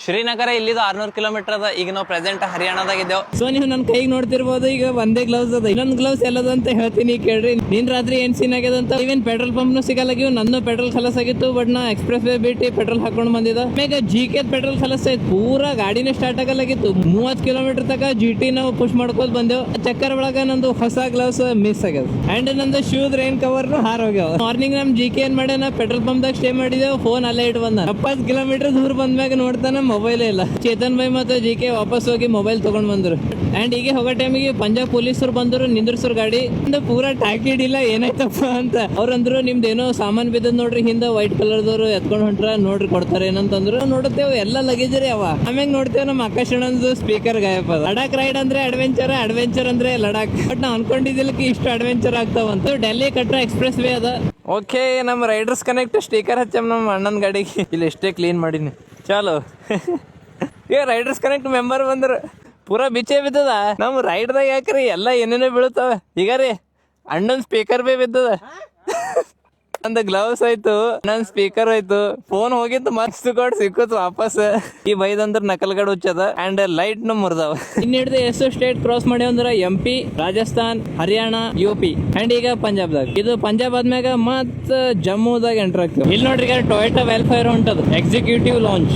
ಶ್ರೀನಗರ ಇಲ್ಲಿದು 600 ಕಿಲೋಮೀಟರ್ ಅದ. ಈಗ ನಾವು ಪ್ರೆಸೆಂಟ್ ಹರಿಯಾಣದಾಗಿದ್ದೇವೆ. ಸೊ ನೀವು ನನ್ನ ಕೈಗೆ ನೋಡ್ತಿರ್ಬೋದು, ಈಗ ಒಂದೇ ಗ್ಲೌಸ್ ಅದ. ಇನ್ನೊಂದು ಗ್ಲೌಸ್ ಎಲ್ಲದ ಅಂತ ಹೇಳ್ತೀನಿ, ಕೇಳ್ರಿ. ನಿನ್ ರಾತ್ರಿ ಏನ್ ಸೀನ್ ಆಗ್ಯದ ಅಂತ. ಇವನ್ ಪೆಟ್ರೋಲ್ ಪಂಪ್ ನು ಸಿಗಲ್ಲಾಗಿವ್. ನನ್ನ ಪೆಟ್ರೋಲ್ ಖಲಾಸ್ ಆಗಿತ್ತು, ಬಟ್ ನಾ ಎಕ್ಸ್ಪ್ರೆಸ್ ವೇ ಬಿಟ್ಟು ಪೆಟ್ರೋಲ್ ಹಾಕೊಂಡ್ ಬಂದಿದ್ದ. ಆಮೇಲೆ ಜಿಕೆ ಪೆಟ್ರೋಲ್ ಖಲಾಸ್ ಆಯ್ತು, ಪೂರಾ ಗಾಡಿನೇ ಸ್ಟಾರ್ಟ್ ಆಗಲಾಗಿತ್ತು. 30 ಕಿಲೋಮೀಟರ್ ತಕ GT ನಾವು ಪುಷ್ ಮಾಡ್ಕೋತ ಬಂದೆವು. ಚಕ್ಕರ್ ಒಳಗ ನಂದು ಹೊಸ ಗ್ಲೌಸ್ ಮಿಸ್ ಆಗ್ಯದ. ಅಂಡ್ ನಂದು ಶೂಸ್ ರೈನ್ ಕವರ್ ಹಾರ್ ಹೋಗ್ಯಾವ. ಮಾರ್ನಿಂಗ್ ನಮ್ GK ಏನ್ ಮಾಡ್ಯಾನ, ಪೆಟ್ರೋಲ್ ಪಂಪ್ ದಾಗ ಸ್ಟೇ ಮಾಡಿದೆವು. ಫೋನ್ ಅಲ್ಲೇ ಇಟ್ಟು ಬಂದ. 70 ಕಿಲೋಮೀಟರ್ ದೂರ ಬಂದ್ಮ್ಯಾಗ ನೋಡ್ತಾನ ಮೊಬೈಲ್ ಇಲ್ಲ. ಚೇತನ್ ಭಾಯ್ ಮತ್ತೆ GK ವಾಪಸ್ ಹೋಗಿ ಮೊಬೈಲ್ ತಗೊಂಡ್ ಬಂದ್ರು. ಅಂಡ್ ಈಗ ಹೋಗೋ ಟೈಮಿಗೆ ಪಂಜಾಬ್ ಪೊಲೀಸರು ಬಂದ್ರು, ನಿಂದ್ರಸರ್ ಗಾಡಿ. ಪೂರಾ ಟಾಕಿಡಿಲ್ಲ ಏನಾಯ್ತಪ್ಪ ಅಂತ. ಅವ್ರಂದ್ರು ನಿಮ್ದೇನೋ ಸಾಮಾನ್ ಬಿದ್ದದ್ ನೋಡ್ರಿ, ಹಿಂದ ವೈಟ್ ಕಲರ್ ದವ್ರು ಎತ್ಕೊಂಡ್ ಹೊಂಟ್ರ ನೋಡ್ರಿ ಕೊಡ್ತಾರೆ ಏನಂತಂದ್ರು. ನೋಡುತ್ತೇವ್ ಎಲ್ಲ ಲಗೇಜ್ ರೀ ಅವ. ಆಮ್ಯಾಗ ನೋಡ್ತೇವ್ ನಮ್ಮ ಆಕಾಶ್ ಅಣ್ಣಂದು ಸ್ಪೀಕರ್ ಗಾಯಪ್ ಅದ. ಲಡಾಕ್ ರೈಡ್ ಅಂದ್ರೆ ಅಡ್ವೆಂಚರ್, ಅಡ್ವೆಂಚರ್ ಅಂದ್ರೆ ಲಡಾಕ್. ಬಟ್ ನಾ ಅನ್ಕೊಂಡಿದ್ದಿಲ್ಲಕ್ಕೆ ಇಷ್ಟು ಅಡ್ವೆಂಚರ್ ಆಗ್ತಾವಂತ. ಡೆಲ್ಲಿ ಕಟ್ರ ಎಕ್ಸ್ಪ್ರೆಸ್ ವೇ ಅದ. ಓಕೆ, ನಮ್ಮ ರೈಡರ್ಸ್ ಕನೆಕ್ಟ್ ಸ್ಟಿಕರ್ ಹಚ್ಚಮ್ ನಮ್ಮ ಅಣ್ಣನ ಗಾಡಿಗೆ. ಇಲ್ಲಿ ಎಷ್ಟೇ ಕ್ಲೀನ್ ಮಾಡೀನಿ. ಚಾಲು ಈಗ ರೈಡರ್ಸ್ ಕನೆಕ್ಟ್ ಮೆಂಬರ್ ಬಂದ್ರು, ಪೂರಾ ಬಿಚ್ಚೆ ಬಿದ್ದದ. ನಮ್ ರೈಡ್ದಾಗ ಯಾಕ್ರಿ ಎಲ್ಲ ಏನೇನೋ ಬೀಳುತ್ತಾವ. ಈಗ ರೀ ಅಣ್ಣನ್ ಸ್ಪೀಕರ್ ಬೇ ಬಿದ್ದದ. ನಂದು ಗ್ಲೌಸ್ ಆಯ್ತು, ನನ್ ಸ್ಪೀಕರ್ ಆಯ್ತು, ಫೋನ್ ಹೋಗಿತ್ತು ಮಸ್ತ್ ಕೊಡ್ ಸಿಕ್ಕತ್ ವಾಪಸ್. ಈ ಬೈದಂದ್ರ ನಕಲ್ಗಡ್ ಹುಚ್ಚದ. ಅಂಡ್ ಲೈಟ್ ನು ಮುರ್ದಾವ. ಇನ್ ಹಿಡ್ದು ಎಷ್ಟು ಸ್ಟೇಟ್ ಕ್ರಾಸ್ ಮಾಡಿ ಅಂದ್ರ MP, Rajasthan, Haryana, UP and ಈಗ ಪಂಜಾಬ್ದಾಗ. ಇದು ಪಂಜಾಬ್ ಆದ್ಮ್ಯಾಗ ಮತ್ ಜಮ್ಮುದಾಗ ಎಂಟರ್ ಆಗ್ತೇವೆ. ಇಲ್ಲಿ ನೋಡ್ರಿ ಟೊಯೋಟಾ ವೆಲ್ಫೇರ್ ಹೊಂಟದ ಎಕ್ಸಿಕ್ಯೂಟಿವ್ ಲಾಂಚ್.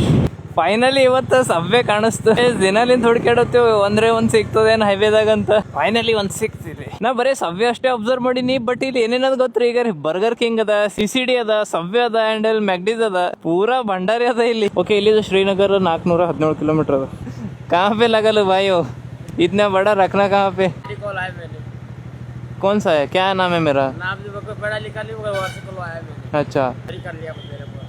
ಫೈನಲಿ ಇವತ್ತು ಸಬ್ವೆ ಕಾಣಿಸ್ತು. ದಿನಲಿಂದ ಹುಡ್ಕಾಡತ್ತೇವೆ, ಒಂದ್ ಸಿಗ್ತದೇನ್ ಹೈವೇದಾಗ ಅಂತ. ಫೈನಲಿ ಒಂದ್ ಸಿಕ್ತಿರಿ. ನಾ ಬರೀ ಸಬ್ವೆ ಅಷ್ಟೇ ಅಬ್ಸರ್ವ್ ಮಾಡೀನಿ, ಬಟ್ ಇಲ್ಲಿ ಏನೇನದ ಗೊತ್ತ್ರಿ. ಈಗ ಬರ್ಗರ್ ಕಿಂಗ್ ಅದ, CCD ಅದ, ಸಬ್ವೆ ಅದ, ಅಂಡ್ ಇಲ್ಲಿ ಮ್ಯಾಕ್ಡೀಸ್ ಅದ. ಪೂರಾ ಭಂಡಾರಿ ಅದ ಇಲ್ಲಿ. ಓಕೆ, ಇಲ್ಲಿದು ಶ್ರೀನಗರ 417 ಕಿಲೋಮೀಟರ್ ಅದ. ಕहाँ पे लगल भाई हो, इतना बड़ा रखना कहाँ पे? कौन सा है, क्या नाम है मेरा? नाम पढ़ा लिखा नहीं होगा, आया मैंने। अच्छा कर लिया मेरे को।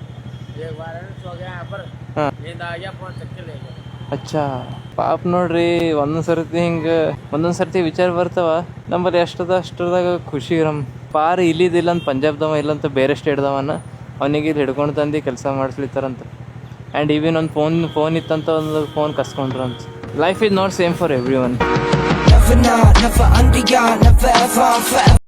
एक बार सो गया यहाँ पर, हाँ. नींद आ गया, फोन चक्के ले गया। ಅಚ್ಚಾ ಪಾಪ ನೋಡ್ರಿ, ಒಂದೊಂದ್ ಸರ್ತಿ ವಿಚಾರ ಬರ್ತಾವ. ನಮ್ಮಲ್ಲಿ ಎಷ್ಟದ ಅಷ್ಟರದಾಗ ಖುಷಿ ಇರಮ್. ಪಾರ್ ಇಲ್ಲಿದಿಲ್ಲ ಅಂತ ಪಂಜಾಬ್ದವ ಇಲ್ಲಂತ ಬೇರೆ ಸ್ಟೇಟ್ದವನ ಅವನಿಗೆ ಇಲ್ಲಿ ಹಿಡ್ಕೊಂಡು ತಂದು ಕೆಲಸ ಮಾಡಿಸ್ಲಿತ್ತಾರಂತ. ಆ್ಯಂಡ್ ಈವನ್ ಒಂದು ಫೋನ್ ಇತ್ತಂತ ಒಂದು ಫೋನ್ ಕಸ್ಕೊಂಡ್ರಂತ. Life is not same for every one.